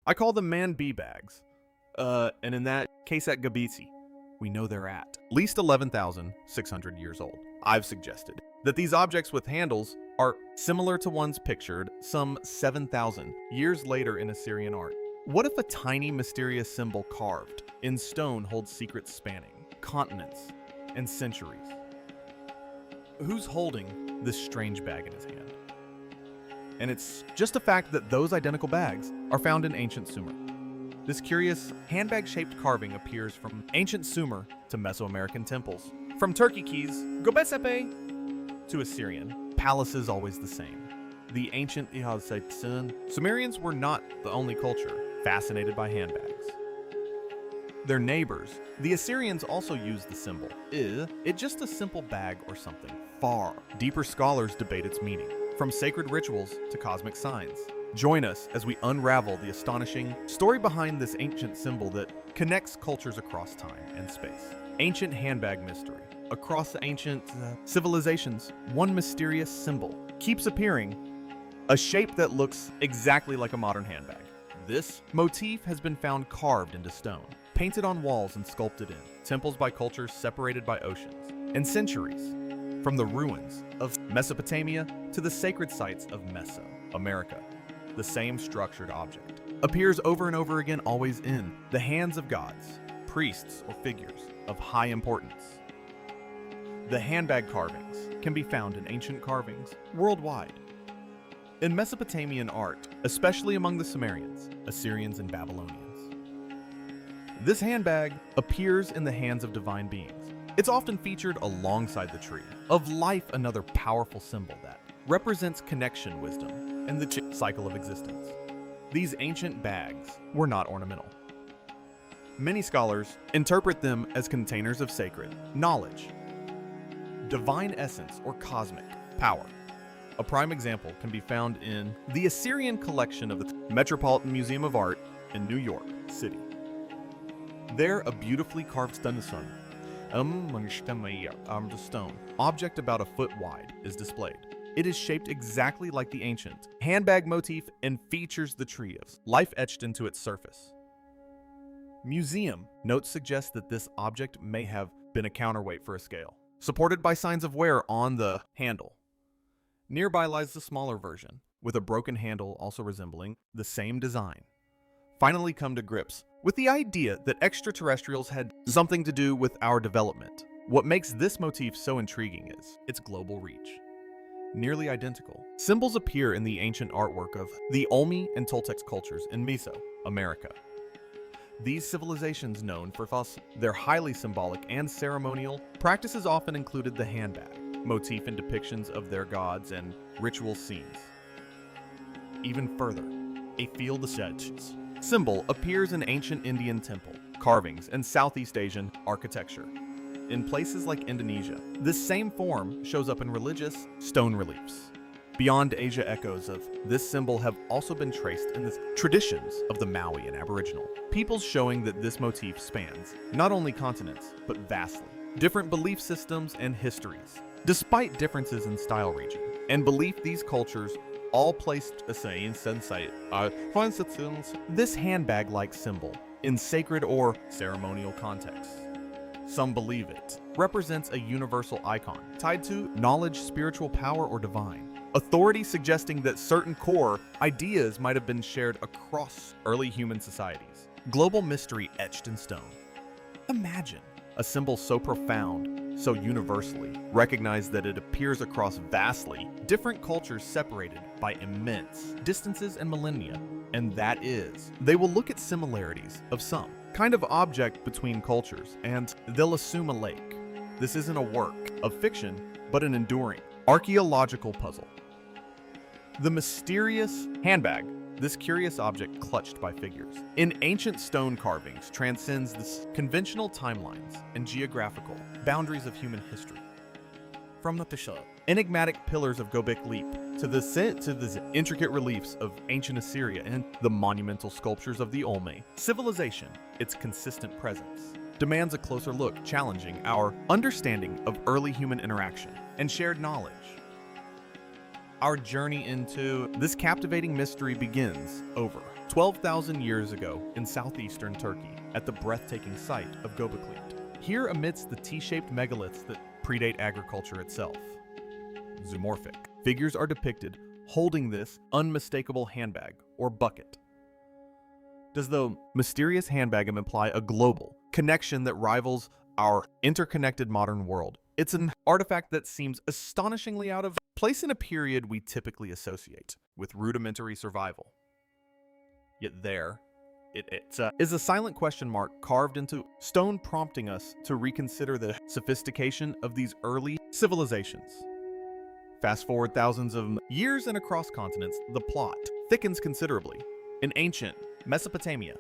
I call them manb bags. And in that case at Gabbeci, we know they're at least 11,600 years old. I've suggested that these objects with handles are similar to ones pictured some 7,000 years later in Assyrian art. What if a tiny mysterious symbol carved in stone holds secrets spanning continents and centuries? Who's holding this strange bag in his hand? And it's just a fact that those identical bags are found in ancient Sumer. This curious handbag-shaped carving appears from ancient Sumer to Mesoamerican temples, from Turkey keys, Gabbeci, to Assyrian. Palace is always the same. The ancient Sumerians were not the only culture fascinated by handbags. Their neighbors, the Assyrians, also used the symbol. It's just a simple bag or something. Far deeper scholars debate its meaning, from sacred rituals to cosmic signs. Join us as we unravel the astonishing story behind this ancient symbol that connects cultures across time and space. Ancient handbag mystery. Across the ancient civilizations, one mysterious symbol keeps appearing, a shape that looks exactly like a modern handbag. This motif has been found carved into stone, painted on walls and sculpted in temples by cultures separated by oceans and centuries. From the ruins of Mesopotamia to the sacred sites of Mesoamerica, the same structured object appears over and over again, always in the hands of gods, priests, or figures of high importance. The handbag carvings can be found in ancient carvings worldwide. In Mesopotamian art, especially among the Sumerians, Assyrians, and Babylonians. This handbag appears in the hands of divine beings. It's often featured alongside the tree of life, another powerful symbol that represents connection, wisdom, and the cycle of existence. These ancient bags were not ornamental. Many scholars interpret them as containers of sacred knowledge, divine essence, or cosmic power. A prime example can be found in the Assyrian collection of the Metropolitan Museum of Art in New York City. There, a beautifully carved stone object about a foot wide is displayed. It is shaped exactly like the ancient handbag motif and features the tree of life etched into its surface. Museum notes suggest that this object may have been a counterweight for a scale, supported by signs of wear on the handle. Nearby lies the smaller version, with a broken handle also resembling the same design. Finally come to grips with the idea that extraterrestrials had something to do with our development. What makes this motif so intriguing is its global reach. Nearly identical symbols appear in the ancient artwork of the Olmec and Toltec cultures in Mesoamerica. These civilizations, known for their highly symbolic and ceremonial practices, often included the handbag motif in depictions of their gods and ritual scenes. Even further, a field of sketches symbol appears in ancient Indian temple carvings and Southeast Asian architecture. In places like Indonesia, this same form shows up in religious stone reliefs. Beyond Asia, echoes of this symbol have also been traced in the traditions of the Maui and Aboriginal peoples, showing that this motif spans not only continents, but vastly different belief systems and histories. Despite differences in style, region, and belief, these cultures all placed this handbag-like symbol in sacred or ceremonial contexts. Some believe it represents a universal icon tied to knowledge, spiritual power, or divine authority, suggesting that certain core ideas might have been shared across early human societies. Global mystery etched in stone. Imagine a symbol so profound, so universally recognized that it appears across vastly different cultures separated by immense distances and millennia. And that is, they will look at similarities of some kind of object between cultures, and they'll assume a lake. This isn't a work of fiction, but an enduring archaeological puzzle. The mysterious handbag, this curious object clutched by figures in ancient stone carvings, transcends the conventional timelines and geographical boundaries of human history. From the enigmatic pillars of Göbekli Leap to the intricate reliefs of ancient Assyria and the monumental sculptures of the Olmec civilization, its consistent presence demands a closer look, challenging our understanding of early human interaction and shared knowledge. Our journey into this captivating mystery begins over 12,000 years ago in southeastern Turkey at the breathtaking site of Göbekli. Here amidst the T-shaped megaliths that predate agriculture itself. Zoomorphic. Figures are depicted holding this unmistakable handbag or bucket. Does the mysterious handbag imply a global connection that rivals our interconnected modern world? It's an artifact that seems astonishingly out of place in a period we typically associate with rudimentary survival. Yet there, it is a silent question mark carved into stone, prompting us to reconsider the sophistication of these early civilizations. Fast forward thousands of years and across continents, the plot thickens considerably. In ancient Mesopotamia,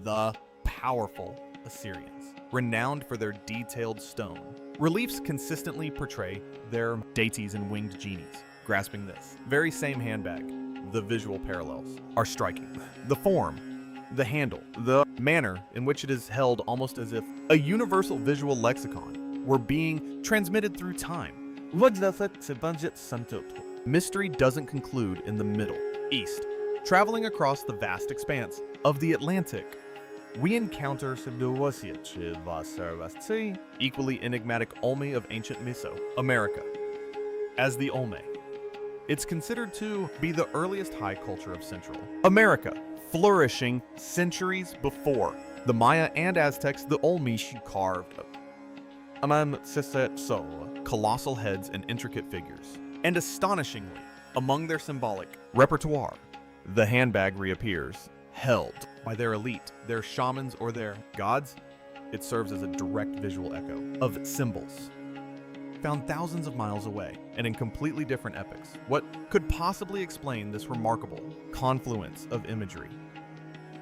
the powerful Assyrians, renowned for their detailed stone reliefs, consistently portray their deities and winged genies. Grasping this very same handbag, the visual parallels are striking. The form, the handle, the manner in which it is held, almost as if a universal visual lexicon were being transmitted through time. Mystery doesn't conclude in the Middle East. Traveling across the vast expanse of the Atlantic, we encounter equally enigmatic Olme of ancient Mesoamerica. As the Olme, it's considered to be the earliest high culture of Central America, flourishing centuries before the Maya and Aztecs. The Olme carved colossal heads and intricate figures. And astonishingly, among their symbolic repertoire, the handbag reappears, held by their elite, their shamans, or their gods. It serves as a direct visual echo of symbols found thousands of miles away and in completely different epochs. What could possibly explain this remarkable confluence of imagery?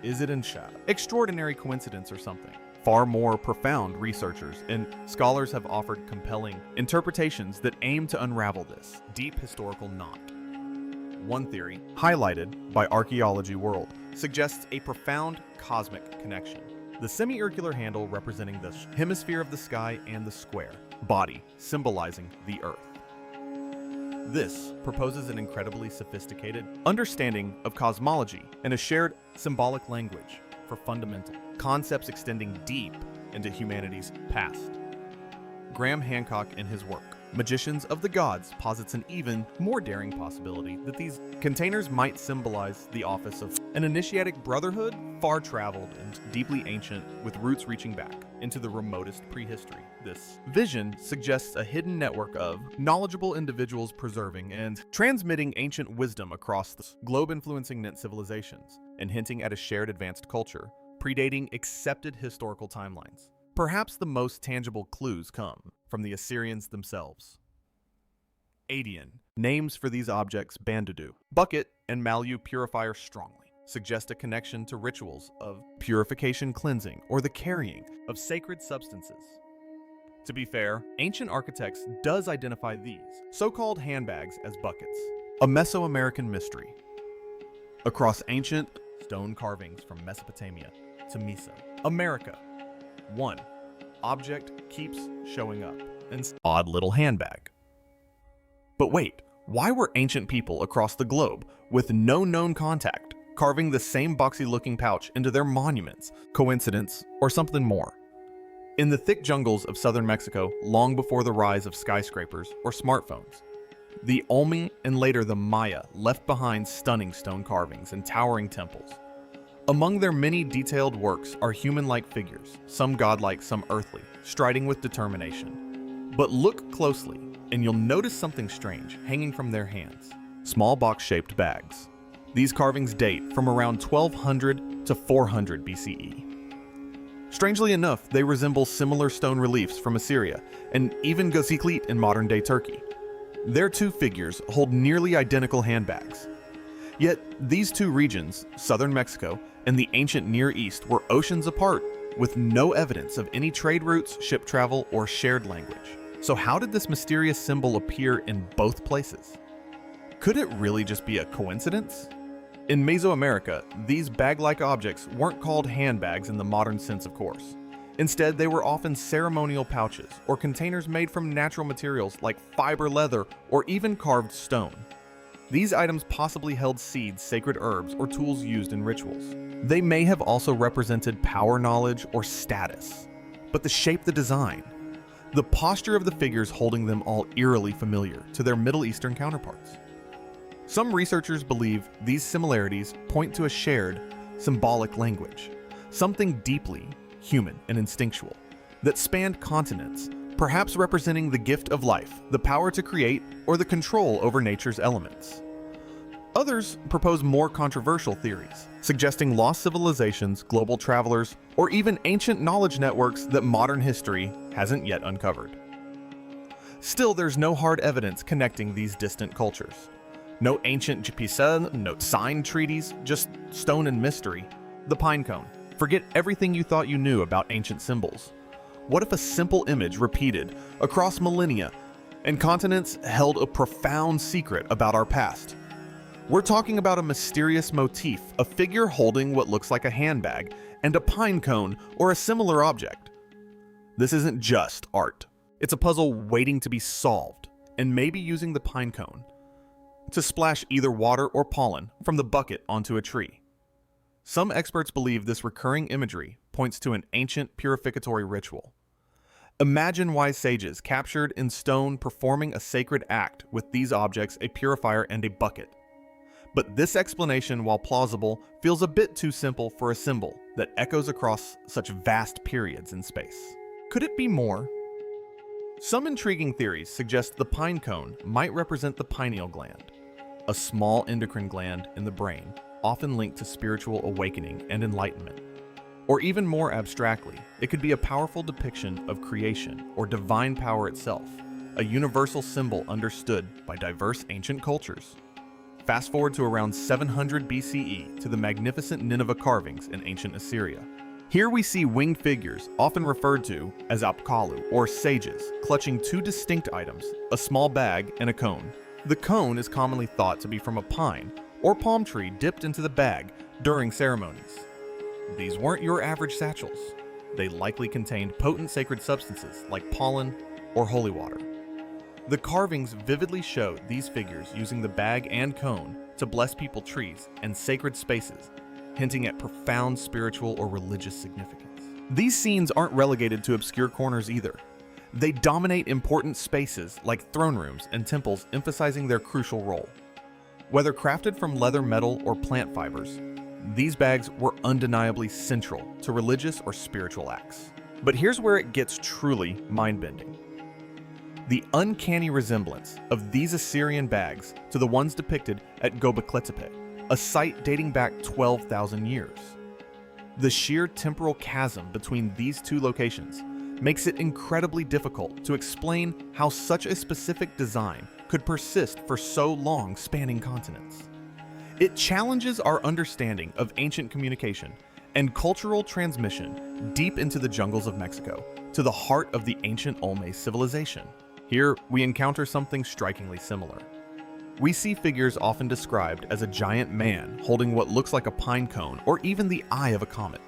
Is it an extraordinary coincidence or something? Far more profound researchers and scholars have offered compelling interpretations that aim to unravel this deep historical knot. One theory, highlighted by Archaeology World, suggests a profound cosmic connection. The semicircular handle representing the hemisphere of the sky and the square body symbolizing the earth. This proposes an incredibly sophisticated understanding of cosmology and a shared symbolic language for fundamental concepts extending deep into humanity's past. Graham Hancock, in his work, Magicians of the Gods, posits an even more daring possibility that these containers might symbolize the office of an initiatic brotherhood, far-traveled and deeply ancient, with roots reaching back into the remotest prehistory. This vision suggests a hidden network of knowledgeable individuals preserving and transmitting ancient wisdom across the globe, influencing net civilizations and hinting at a shared advanced culture predating accepted historical timelines. Perhaps the most tangible clues come from the Assyrians themselves. Adian, names for these objects, Bandudu, bucket, and Malu, purifier, strongly suggest a connection to rituals of purification, cleansing, or the carrying of sacred substances. To be fair, ancient architects does identify these so-called handbags as buckets, a Mesoamerican mystery. Across ancient stone carvings from Mesopotamia to Mesoamerica, one object keeps showing up, an odd little handbag. But wait, why were ancient people across the globe with no known contact carving the same boxy-looking pouch into their monuments? Coincidence or something more? In the thick jungles of southern Mexico, long before the rise of skyscrapers or smartphones, the Olme and later the Maya left behind stunning stone carvings and towering temples. Among their many detailed works are human-like figures, some godlike, some earthly, striding with determination. But look closely, and you'll notice something strange hanging from their hands. Small box-shaped bags. These carvings date from around 1200 to 400 BCE. Strangely enough, they resemble similar stone reliefs from Assyria, and even Göbekli in modern-day Turkey. Their two figures hold nearly identical handbags. Yet, these two regions, southern Mexico and the ancient Near East, were oceans apart, with no evidence of any trade routes, ship travel, or shared language. So how did this mysterious symbol appear in both places? Could it really just be a coincidence? In Mesoamerica, these bag-like objects weren't called handbags in the modern sense, of course. Instead, they were often ceremonial pouches or containers made from natural materials like fiber leather or even carved stone. These items possibly held seeds, sacred herbs, or tools used in rituals. They may have also represented power, knowledge, or status. But the shape, the design, the posture of the figures holding them all eerily familiar to their Middle Eastern counterparts. Some researchers believe these similarities point to a shared, symbolic language, something deeply human and instinctual, that spanned continents, perhaps representing the gift of life, the power to create, or the control over nature's elements. Others propose more controversial theories, suggesting lost civilizations, global travelers, or even ancient knowledge networks that modern history hasn't yet uncovered. Still, there's no hard evidence connecting these distant cultures. No ancient GPS, no signed treaties, just stone and mystery. The pine cone. Forget everything you thought you knew about ancient symbols. What if a simple image repeated across millennia and continents held a profound secret about our past? We're talking about a mysterious motif, a figure holding what looks like a handbag, and a pine cone or a similar object. This isn't just art. It's a puzzle waiting to be solved, and maybe using the pine cone to splash either water or pollen from the bucket onto a tree. Some experts believe this recurring imagery points to an ancient purificatory ritual. Imagine wise sages captured in stone performing a sacred act with these objects, a purifier and a bucket. But this explanation, while plausible, feels a bit too simple for a symbol that echoes across such vast periods in space. Could it be more? Some intriguing theories suggest the pine cone might represent the pineal gland, a small endocrine gland in the brain, often linked to spiritual awakening and enlightenment. Or even more abstractly, it could be a powerful depiction of creation or divine power itself, a universal symbol understood by diverse ancient cultures. Fast forward to around 700 BCE to the magnificent Nineveh carvings in ancient Assyria. Here we see winged figures, often referred to as apkallu, or sages, clutching two distinct items, a small bag and a cone. The cone is commonly thought to be from a pine or palm tree dipped into the bag during ceremonies. These weren't your average satchels. They likely contained potent sacred substances like pollen or holy water. The carvings vividly show these figures using the bag and cone to bless people, trees, and sacred spaces, hinting at profound spiritual or religious significance. These scenes aren't relegated to obscure corners either. They dominate important spaces like throne rooms and temples, emphasizing their crucial role. Whether crafted from leather, metal, or plant fibers, these bags were undeniably central to religious or spiritual acts. But here's where it gets truly mind-bending. The uncanny resemblance of these Assyrian bags to the ones depicted at Göbekli Tepe, a site dating back 12,000 years. The sheer temporal chasm between these two locations makes it incredibly difficult to explain how such a specific design could persist for so long, spanning continents. It challenges our understanding of ancient communication and cultural transmission deep into the jungles of Mexico, to the heart of the ancient Olmec civilization. Here, we encounter something strikingly similar. We see figures often described as a giant man holding what looks like a pine cone or even the eye of a comet.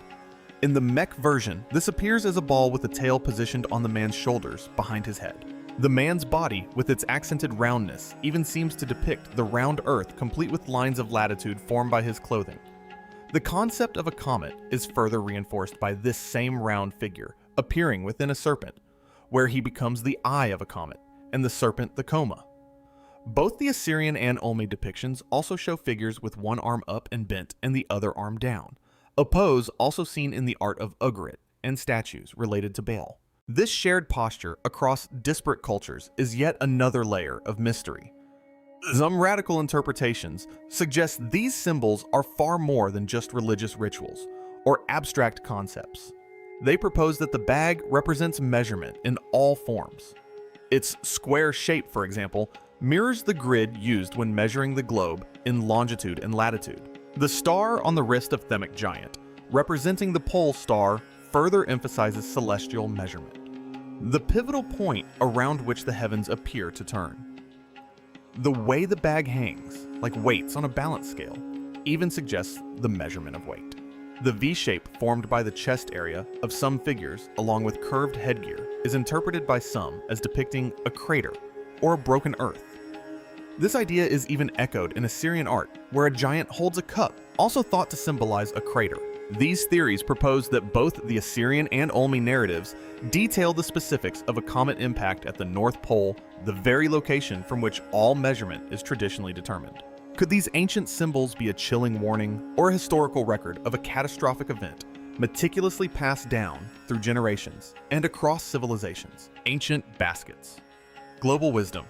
In the mech version, this appears as a ball with a tail positioned on the man's shoulders behind his head. The man's body, with its accented roundness, even seems to depict the round Earth complete with lines of latitude formed by his clothing. The concept of a comet is further reinforced by this same round figure appearing within a serpent, where he becomes the eye of a comet, and the serpent the coma. Both the Assyrian and Olmec depictions also show figures with one arm up and bent and the other arm down, a pose also seen in the art of Ugarit and statues related to Baal. This shared posture across disparate cultures is yet another layer of mystery. Some radical interpretations suggest these symbols are far more than just religious rituals or abstract concepts. They propose that the bag represents measurement in all forms. Its square shape, for example, mirrors the grid used when measuring the globe in longitude and latitude. The star on the wrist of Themic Giant, representing the pole star, further emphasizes celestial measurement, the pivotal point around which the heavens appear to turn. The way the bag hangs, like weights on a balance scale, even suggests the measurement of weight. The V-shape formed by the chest area of some figures, along with curved headgear, is interpreted by some as depicting a crater or a broken earth. This idea is even echoed in Assyrian art, where a giant holds a cup, also thought to symbolize a crater. These theories propose that both the Assyrian and Olmec narratives detail the specifics of a comet impact at the North Pole, the very location from which all measurement is traditionally determined. Could these ancient symbols be a chilling warning or a historical record of a catastrophic event meticulously passed down through generations and across civilizations? Ancient baskets. Global wisdom.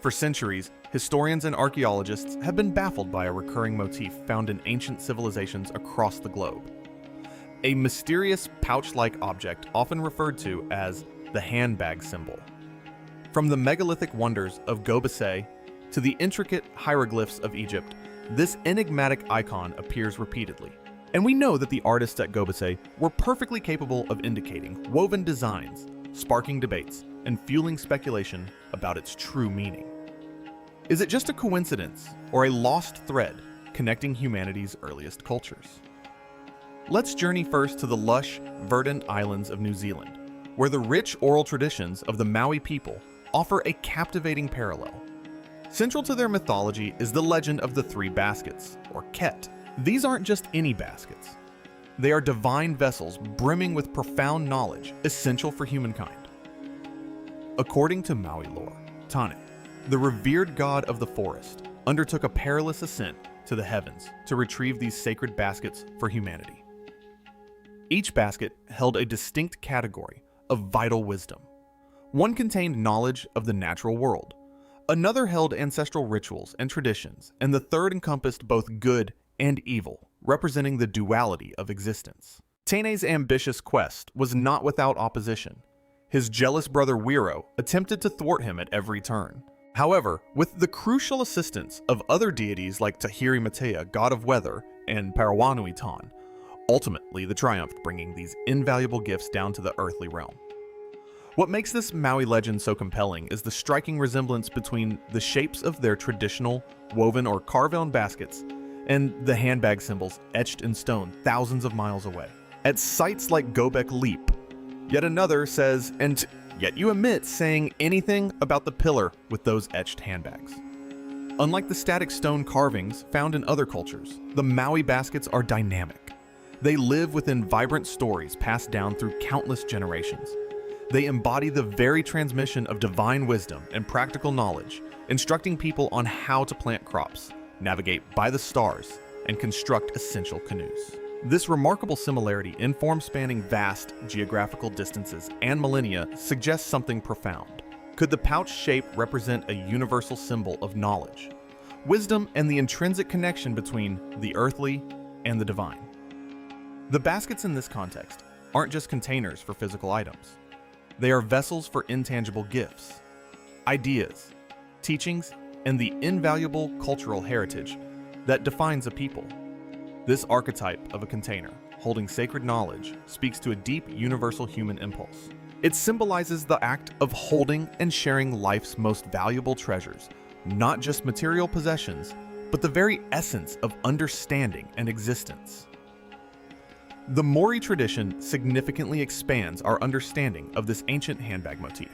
For centuries, historians and archaeologists have been baffled by a recurring motif found in ancient civilizations across the globe. A mysterious pouch-like object often referred to as the handbag symbol. From the megalithic wonders of Gabbeci to the intricate hieroglyphs of Egypt, this enigmatic icon appears repeatedly. And we know that the artists at Gabbeci were perfectly capable of indicating woven designs, sparking debates, and fueling speculation about its true meaning. Is it just a coincidence or a lost thread connecting humanity's earliest cultures? Let's journey first to the lush, verdant islands of New Zealand, where the rich oral traditions of the Maui people offer a captivating parallel. Central to their mythology is the legend of the three baskets, or ket. These aren't just any baskets. They are divine vessels brimming with profound knowledge essential for humankind. According to Maui lore, Tane, the revered god of the forest, undertook a perilous ascent to the heavens to retrieve these sacred baskets for humanity. Each basket held a distinct category of vital wisdom. One contained knowledge of the natural world, another held ancestral rituals and traditions, and the third encompassed both good and evil, representing the duality of existence. Tane's ambitious quest was not without opposition. His jealous brother Wiro attempted to thwart him at every turn. However, with the crucial assistance of other deities like Tahiri Matea, god of weather, and Parawanui Tan, ultimately the triumph bringing these invaluable gifts down to the earthly realm. What makes this Maui legend so compelling is the striking resemblance between the shapes of their traditional woven or carved baskets and the handbag symbols etched in stone thousands of miles away. At sites like Göbek Leap, yet another says, and yet you omit saying anything about the pillar with those etched handbags. Unlike the static stone carvings found in other cultures, the Maui baskets are dynamic. They live within vibrant stories passed down through countless generations. They embody the very transmission of divine wisdom and practical knowledge, instructing people on how to plant crops, navigate by the stars, and construct essential canoes. This remarkable similarity in form spanning vast geographical distances and millennia suggests something profound. Could the pouch shape represent a universal symbol of knowledge, wisdom, and the intrinsic connection between the earthly and the divine? The baskets in this context aren't just containers for physical items. They are vessels for intangible gifts, ideas, teachings, and the invaluable cultural heritage that defines a people. This archetype of a container holding sacred knowledge speaks to a deep universal human impulse. It symbolizes the act of holding and sharing life's most valuable treasures, not just material possessions, but the very essence of understanding and existence. The Mori tradition significantly expands our understanding of this ancient handbag motif.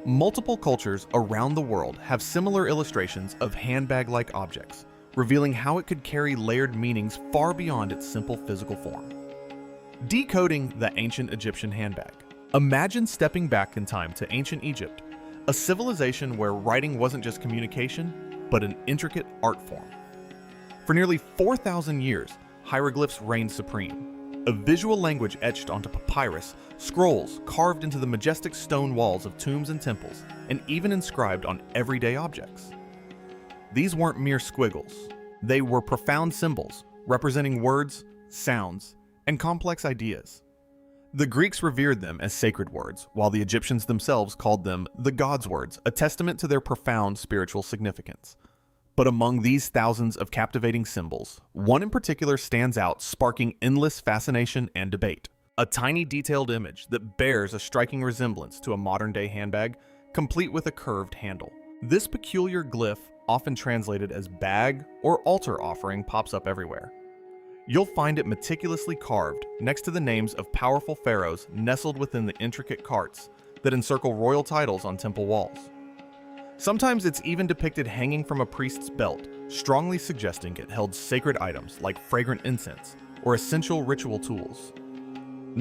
Multiple cultures around the world have similar illustrations of handbag-like objects, revealing how it could carry layered meanings far beyond its simple physical form. Decoding the ancient Egyptian handbag. Imagine stepping back in time to ancient Egypt, a civilization where writing wasn't just communication, but an intricate art form. For nearly 4,000 years, hieroglyphs reigned supreme, a visual language etched onto papyrus, scrolls carved into the majestic stone walls of tombs and temples, and even inscribed on everyday objects. These weren't mere squiggles. They were profound symbols representing words, sounds, and complex ideas. The Greeks revered them as sacred words, while the Egyptians themselves called them the gods' words, a testament to their profound spiritual significance. But among these thousands of captivating symbols, one in particular stands out, sparking endless fascination and debate. A tiny detailed image that bears a striking resemblance to a modern-day handbag, complete with a curved handle. This peculiar glyph, often translated as bag or altar offering, pops up everywhere. You'll find it meticulously carved next to the names of powerful pharaohs nestled within the intricate carts that encircle royal titles on temple walls. Sometimes it's even depicted hanging from a priest's belt, strongly suggesting it held sacred items like fragrant incense or essential ritual tools.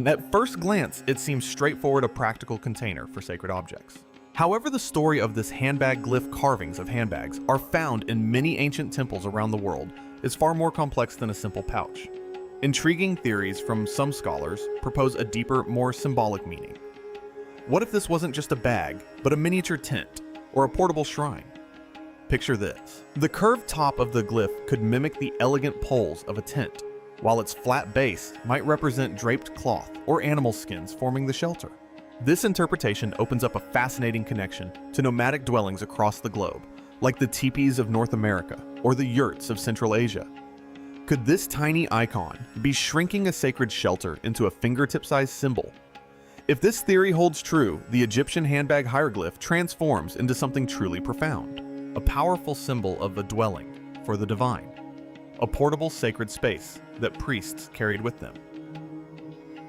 At first glance, it seems straightforward, a practical container for sacred objects. However, the story of this handbag glyph carvings of handbags are found in many ancient temples around the world is far more complex than a simple pouch. Intriguing theories from some scholars propose a deeper, more symbolic meaning. What if this wasn't just a bag, but a miniature tent or a portable shrine? Picture this. The curved top of the glyph could mimic the elegant poles of a tent, while its flat base might represent draped cloth or animal skins forming the shelter. This interpretation opens up a fascinating connection to nomadic dwellings across the globe, like the teepees of North America or the yurts of Central Asia. Could this tiny icon be shrinking a sacred shelter into a fingertip-sized symbol? If this theory holds true, the Egyptian handbag hieroglyph transforms into something truly profound, a powerful symbol of a dwelling for the divine, a portable sacred space that priests carried with them.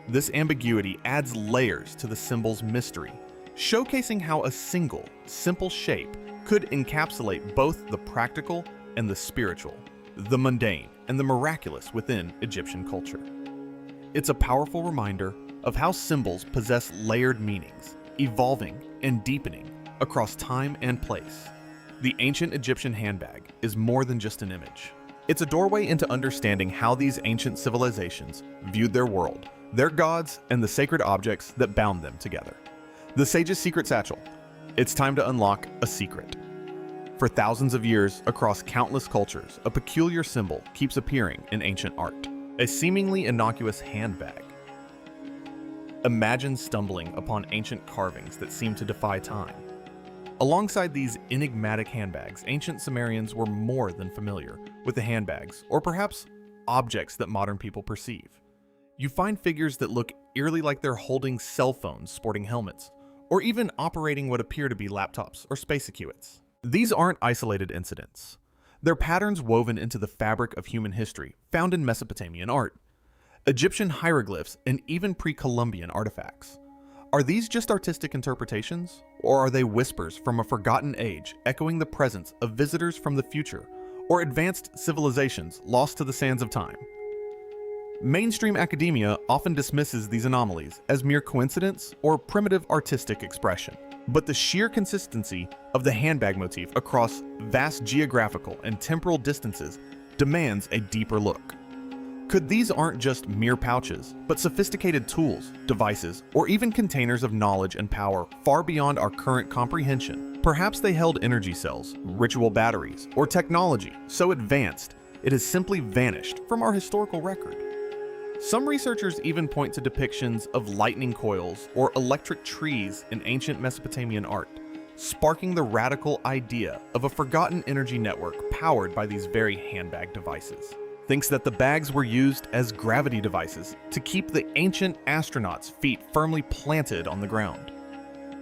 This ambiguity adds layers to the symbol's mystery, showcasing how a single, simple shape could encapsulate both the practical and the spiritual, the mundane and the miraculous within Egyptian culture. It's a powerful reminder of how symbols possess layered meanings, evolving and deepening across time and place. The ancient Egyptian handbag is more than just an image. It's a doorway into understanding how these ancient civilizations viewed their world, their gods, and the sacred objects that bound them together. The Sage's Secret Satchel. It's time to unlock a secret. For thousands of years, across countless cultures, a peculiar symbol keeps appearing in ancient art. A seemingly innocuous handbag. Imagine stumbling upon ancient carvings that seem to defy time. Alongside these enigmatic handbags, ancient Sumerians were more than familiar with the handbags, or perhaps objects that modern people perceive. You find figures that look eerily like they're holding cell phones sporting helmets, or even operating what appear to be laptops or space equipments. These aren't isolated incidents. They're patterns woven into the fabric of human history, found in Mesopotamian art, Egyptian hieroglyphs, and even pre-Columbian artifacts. Are these just artistic interpretations, or are they whispers from a forgotten age, echoing the presence of visitors from the future, or advanced civilizations lost to the sands of time? Mainstream academia often dismisses these anomalies as mere coincidence or primitive artistic expression. But the sheer consistency of the handbag motif across vast geographical and temporal distances demands a deeper look. Could these aren't just mere pouches, but sophisticated tools, devices, or even containers of knowledge and power far beyond our current comprehension? Perhaps they held energy cells, ritual batteries, or technology so advanced it has simply vanished from our historical record. Some researchers even point to depictions of lightning coils or electric trees in ancient Mesopotamian art, sparking the radical idea of a forgotten energy network powered by these very handbag devices. Thinks that the bags were used as gravity devices to keep the ancient astronauts' feet firmly planted on the ground.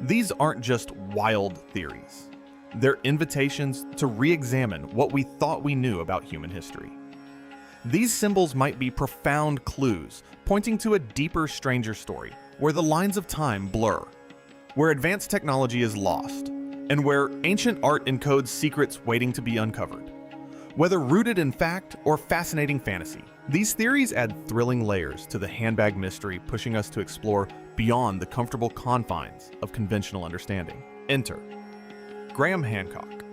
These aren't just wild theories. They're invitations to re-examine what we thought we knew about human history. These symbols might be profound clues, pointing to a deeper, stranger story, where the lines of time blur, where advanced technology is lost, and where ancient art encodes secrets waiting to be uncovered. Whether rooted in fact or fascinating fantasy, these theories add thrilling layers to the handbag mystery, pushing us to explore beyond the comfortable confines of conventional understanding. Enter Graham Hancock,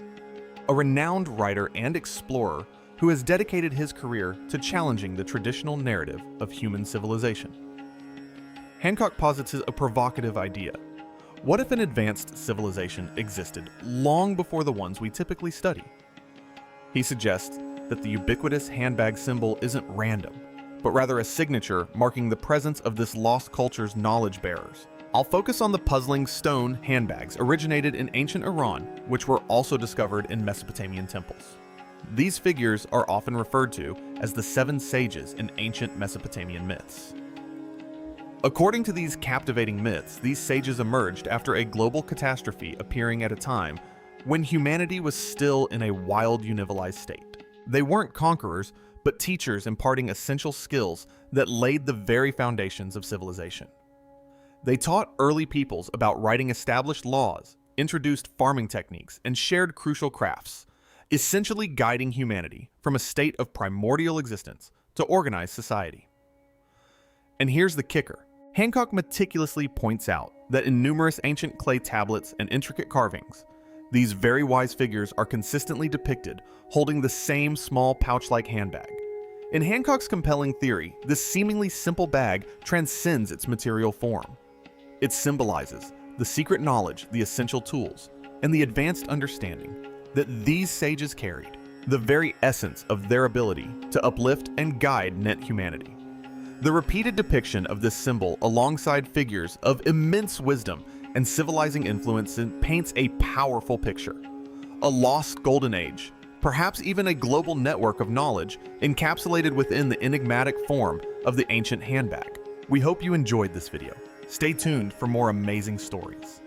a renowned writer and explorer who has dedicated his career to challenging the traditional narrative of human civilization. Hancock posits a provocative idea. What if an advanced civilization existed long before the ones we typically study? He suggests that the ubiquitous handbag symbol isn't random, but rather a signature marking the presence of this lost culture's knowledge bearers. I'll focus on the puzzling stone handbags originated in ancient Iran, which were also discovered in Mesopotamian temples. These figures are often referred to as the 7 sages in ancient Mesopotamian myths. According to these captivating myths, these sages emerged after a global catastrophe, appearing at a time when humanity was still in a wild, univolized state. They weren't conquerors, but teachers imparting essential skills that laid the very foundations of civilization. They taught early peoples about writing established laws, introduced farming techniques and shared crucial crafts, essentially guiding humanity from a state of primordial existence to organized society. And here's the kicker. Hancock meticulously points out that in numerous ancient clay tablets and intricate carvings, these very wise figures are consistently depicted holding the same small pouch-like handbag. In Hancock's compelling theory, this seemingly simple bag transcends its material form. It symbolizes the secret knowledge, the essential tools, and the advanced understanding that these sages carried, the very essence of their ability to uplift and guide net humanity. The repeated depiction of this symbol alongside figures of immense wisdom and civilizing influence paints a powerful picture. A lost golden age, perhaps even a global network of knowledge encapsulated within the enigmatic form of the ancient handbag. We hope you enjoyed this video. Stay tuned for more amazing stories.